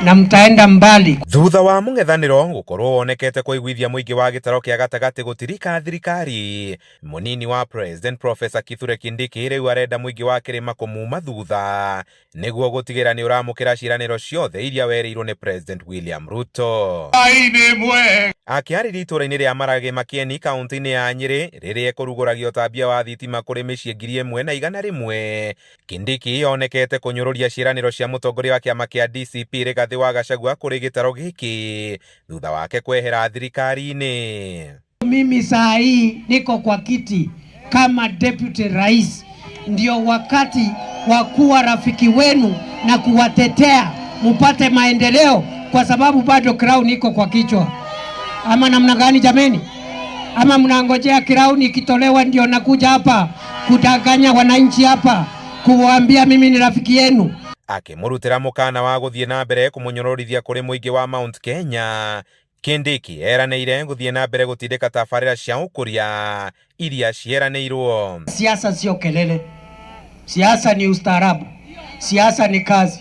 na mtaenda mbali. Thutha wa mung'ethaniro gukorwo wonekete kuiguithia muingi wa gitaro kia gatagati gutirika thirikari, munini wa president Professor Kithure Kindiki riu arenda muingi wa kirima kumuma thutha niguo gutigira ni uramukira ciraniro ciothe iria werirwo ni President William Ruto. Akiarĩria itũra-inĩ rĩa Marage Makieni kaunti-inĩ ya Nyeri rĩrĩa kũrugũragio ũtambia wa thitima kũrĩ mĩciĩ 1,100, Kindiki onekete kunyũrũria ciĩranĩro cia mũtongoria wa kĩama kĩa DCP Rigathi wa Gachagua kũrĩ gĩtaro gĩkĩ thutha wake kwehera thirikari-inĩ. Mimi saa hii niko kwa kiti kama deputy rais, ndio wakati wa kuwa rafiki wenu na kuwatetea mupate maendeleo, kwa sababu bado crown iko kwa kichwa. Ama namna gani jameni? Ama mnangojea crown ikitolewa ndio nakuja hapa kudanganya wananchi hapa kuwaambia mimi ni rafiki yenu? Akimurutira mukana wa guthie na mbere kumunyororithia kuri muingi wa Mount Kenya, Kindiki eranĩire guthie na mbere gutindika tabarĩra cia ũkũria iria cieranĩirwo. Siasa sio kelele, siasa ni ustaarabu, siasa ni kazi.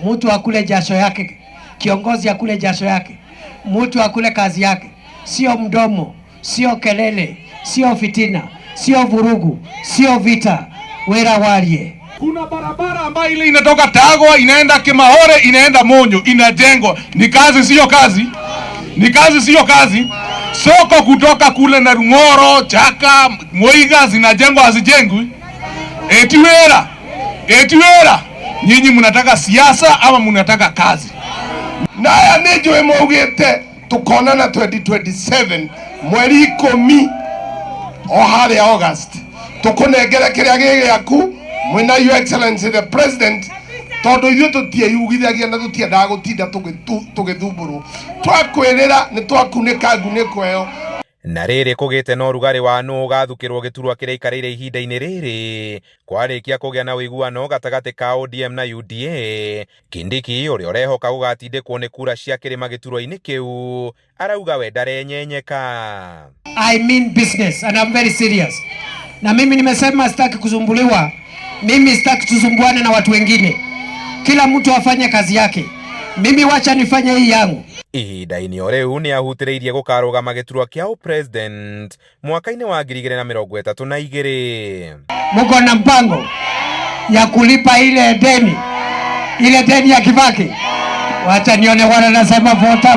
Mtu akule jasho yake, kiongozi akule jasho yake, mtu akule kazi yake, sio mdomo, sio kelele, sio fitina, sio vurugu, sio vita. Wera walie. Kuna barabara ambayo ile inatoka Tagwa inaenda Kimahore inaenda Monyo inajengwa. Ni kazi sio kazi? Ni kazi sio kazi? Soko kutoka kule na Rung'oro, Chaka, Moiga zinajengwa hazijengwi? Eti wera. Nyinyi mnataka siasa ama mnataka kazi? Naya nejo emogete tukonana 2027 mweri 10 ohare August tukunengera kiria gigiaku mwina your excellency the president tondu ithuĩ tũtieyugithagia na tũtiendaga gũtinda tũgĩthumbũrwo twakwĩrĩra nĩ twakunĩka ngunĩko ĩyo. Na rĩrĩ kũgĩte na ũrugarĩ wa nũ ũgathukĩrwo gĩturwa kĩrĩa ikarĩire ihinda-inĩ rĩrĩ kwarĩkia kũgĩa na ũiguano gatagatĩ ka ODM na UDA, Kindiki ũrĩa ũrehoka gũgatindĩkwo nĩ kura cia kĩrĩma gĩturwa-inĩ kĩu arauga we ndarenyenyeka. I mean business and I'm very serious. Na mimi nimesema sitaki kusumbuliwa. Mimi sitaki tusumbuane na watu wengine. Kila mtu afanye kazi yake. Mimi wacha nifanye hii yangu. Ihinda-inĩ o rĩu nĩ ahutĩrĩirie gũkarũgama gĩturwa kĩa president mwaka-inĩ wa 2032. Muko na mpango ya kulipa ile deni ya Kibaki? Wacha nione wana nasema vota.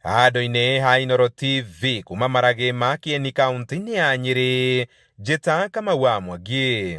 Handũ-inĩ ha Inooro TV kuma Marage Makieni kaunti-inĩ ya Nyeri, njĩta Kamau wa Mwangi.